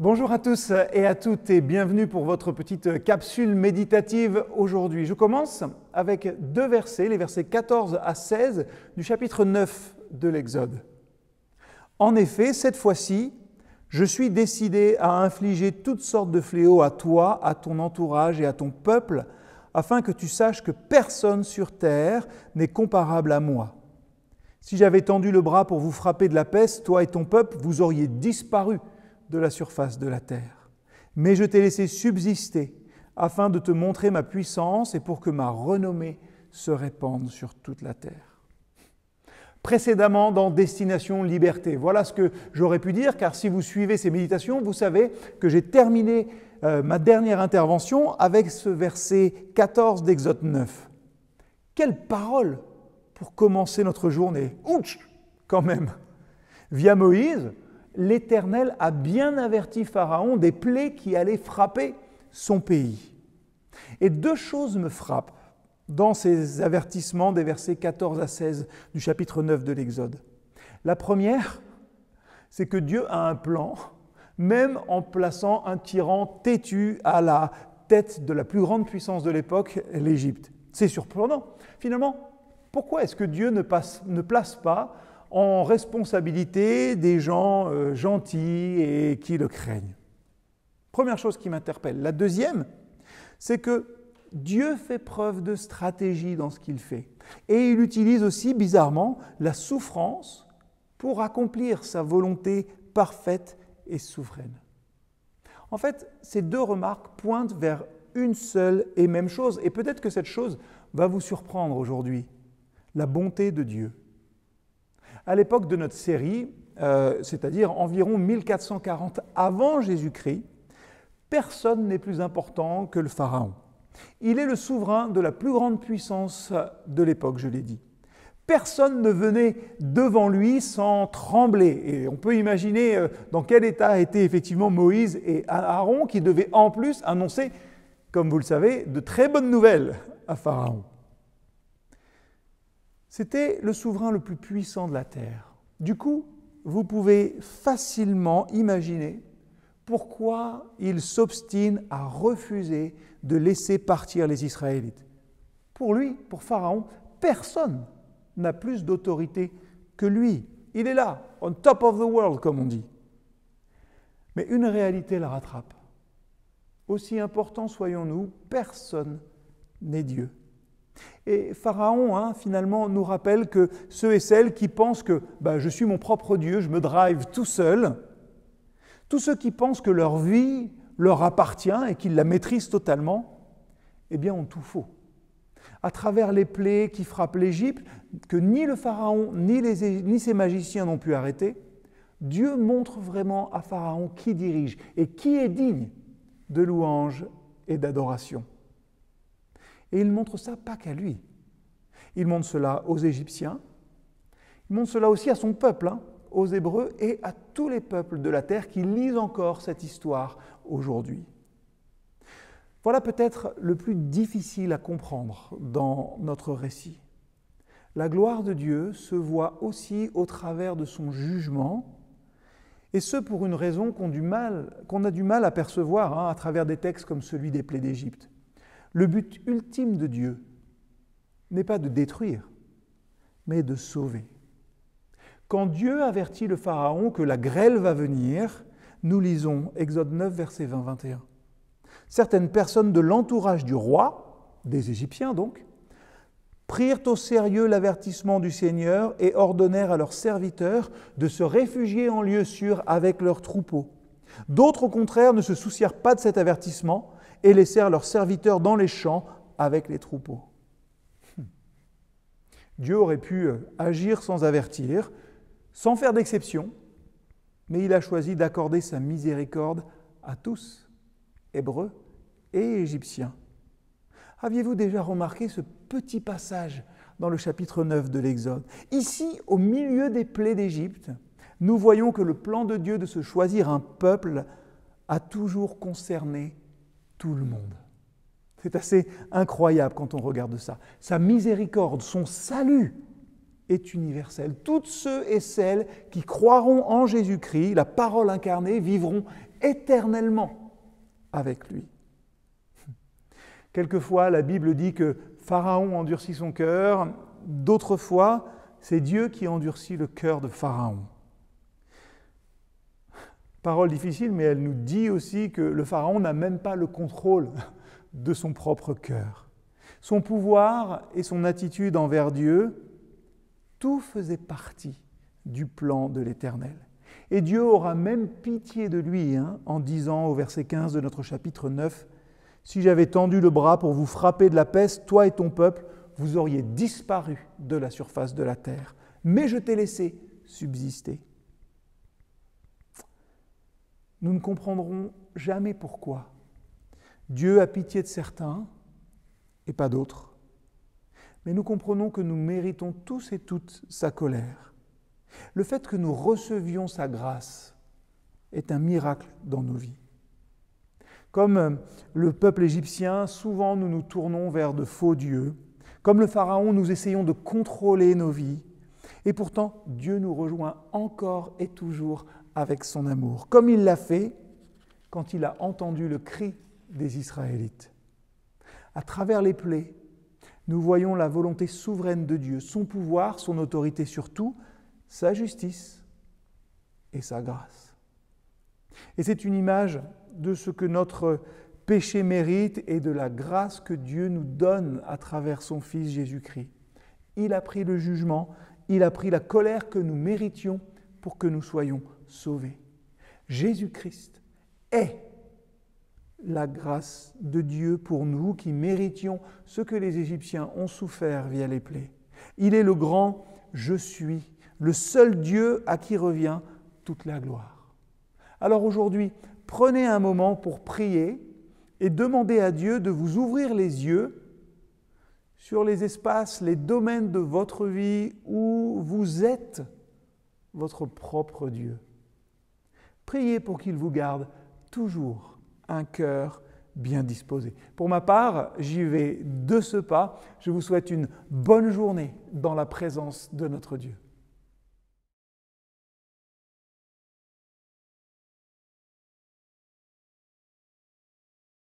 Bonjour à tous et à toutes et bienvenue pour votre petite capsule méditative aujourd'hui. Je commence avec deux versets, les versets 14 à 16 du chapitre 9 de l'Exode. En effet, cette fois-ci, je suis décidé à infliger toutes sortes de fléaux à toi, à ton entourage et à ton peuple, afin que tu saches que personne sur terre n'est comparable à moi. Si j'avais tendu le bras pour vous frapper de la peste, toi et ton peuple, vous auriez disparu de la surface de la terre. Mais je t'ai laissé subsister afin de te montrer ma puissance et pour que ma renommée se répande sur toute la terre. Précédemment dans Destination Liberté, voilà ce que j'aurais pu dire, car si vous suivez ces méditations, vous savez que j'ai terminé ma dernière intervention avec ce verset 14 d'Exode 9. Quelle parole pour commencer notre journée! Ouch, quand même! Via Moïse, l'Éternel a bien averti Pharaon des plaies qui allaient frapper son pays. Et deux choses me frappent dans ces avertissements des versets 14 à 16 du chapitre 9 de l'Exode. La première, c'est que Dieu a un plan, même en plaçant un tyran têtu à la tête de la plus grande puissance de l'époque, l'Égypte. C'est surprenant. Finalement, pourquoi est-ce que Dieu ne place pas en responsabilité des gens gentils et qui le craignent? Première chose qui m'interpelle. La deuxième, c'est que Dieu fait preuve de stratégie dans ce qu'il fait. Et il utilise aussi, bizarrement, la souffrance pour accomplir sa volonté parfaite et souveraine. En fait, ces deux remarques pointent vers une seule et même chose. Et peut-être que cette chose va vous surprendre aujourd'hui. La bonté de Dieu. À l'époque de notre série, c'est-à-dire environ 1440 avant Jésus-Christ, personne n'est plus important que le Pharaon. Il est le souverain de la plus grande puissance de l'époque, je l'ai dit. Personne ne venait devant lui sans trembler. Et on peut imaginer dans quel état étaient effectivement Moïse et Aaron qui devaient en plus annoncer, comme vous le savez, de très bonnes nouvelles à Pharaon. C'était le souverain le plus puissant de la terre. Du coup, vous pouvez facilement imaginer pourquoi il s'obstine à refuser de laisser partir les Israélites. Pour lui, pour Pharaon, personne n'a plus d'autorité que lui. Il est là, on top of the world, comme on dit. Mais une réalité la rattrape. Aussi important soyons-nous, personne n'est Dieu. Et Pharaon, finalement, nous rappelle que ceux et celles qui pensent que je suis mon propre Dieu, je me drive tout seul, tous ceux qui pensent que leur vie leur appartient et qu'ils la maîtrisent totalement, eh bien, ont tout faux. À travers les plaies qui frappent l'Égypte, que ni le Pharaon ni ses magiciens n'ont pu arrêter, Dieu montre vraiment à Pharaon qui dirige et qui est digne de louange et d'adoration. Et il montre ça pas qu'à lui. Il montre cela aux Égyptiens, il montre cela aussi à son peuple, aux Hébreux et à tous les peuples de la terre qui lisent encore cette histoire aujourd'hui. Voilà peut-être le plus difficile à comprendre dans notre récit. La gloire de Dieu se voit aussi au travers de son jugement, et ce pour une raison qu'on a du mal à percevoir à travers des textes comme celui des plaies d'Égypte. Le but ultime de Dieu n'est pas de détruire, mais de sauver. Quand Dieu avertit le Pharaon que la grêle va venir, nous lisons Exode 9, versets 20-21. Certaines personnes de l'entourage du roi, des Égyptiens donc, prirent au sérieux l'avertissement du Seigneur et ordonnèrent à leurs serviteurs de se réfugier en lieu sûr avec leurs troupeaux. D'autres, au contraire, ne se soucièrent pas de cet avertissement et laissèrent leurs serviteurs dans les champs avec les troupeaux. Dieu aurait pu agir sans avertir, sans faire d'exception, mais il a choisi d'accorder sa miséricorde à tous, Hébreux et Égyptiens. Aviez-vous déjà remarqué ce petit passage dans le chapitre 9 de l'Exode? Ici, au milieu des plaies d'Égypte, nous voyons que le plan de Dieu de se choisir un peuple a toujours concerné tout le monde. C'est assez incroyable quand on regarde ça. Sa miséricorde, son salut est universel. Tous ceux et celles qui croiront en Jésus-Christ, la parole incarnée, vivront éternellement avec lui. Quelquefois, la Bible dit que Pharaon endurcit son cœur, d'autres fois, c'est Dieu qui endurcit le cœur de Pharaon. Parole difficile, mais elle nous dit aussi que le Pharaon n'a même pas le contrôle de son propre cœur. Son pouvoir et son attitude envers Dieu, tout faisait partie du plan de l'Éternel. Et Dieu aura même pitié de lui en disant au verset 15 de notre chapitre 9, « Si j'avais tendu le bras pour vous frapper de la peste, toi et ton peuple, vous auriez disparu de la surface de la terre. Mais je t'ai laissé subsister. » Nous ne comprendrons jamais pourquoi Dieu a pitié de certains et pas d'autres. Mais nous comprenons que nous méritons tous et toutes sa colère. Le fait que nous recevions sa grâce est un miracle dans nos vies. Comme le peuple égyptien, souvent nous nous tournons vers de faux dieux. Comme le Pharaon, nous essayons de contrôler nos vies. Et pourtant, Dieu nous rejoint encore et toujours avec son amour, comme il l'a fait quand il a entendu le cri des Israélites. À travers les plaies, nous voyons la volonté souveraine de Dieu, son pouvoir, son autorité sur tout, sa justice et sa grâce. Et c'est une image de ce que notre péché mérite et de la grâce que Dieu nous donne à travers son Fils Jésus-Christ. Il a pris le jugement, il a pris la colère que nous méritions pour que nous soyons sauvés. Jésus-Christ est la grâce de Dieu pour nous qui méritions ce que les Égyptiens ont souffert via les plaies. Il est le grand « Je suis », le seul Dieu à qui revient toute la gloire. Alors aujourd'hui, prenez un moment pour prier et demandez à Dieu de vous ouvrir les yeux sur les espaces, les domaines de votre vie où vous êtes votre propre Dieu. Priez pour qu'il vous garde toujours un cœur bien disposé. Pour ma part, j'y vais de ce pas. Je vous souhaite une bonne journée dans la présence de notre Dieu.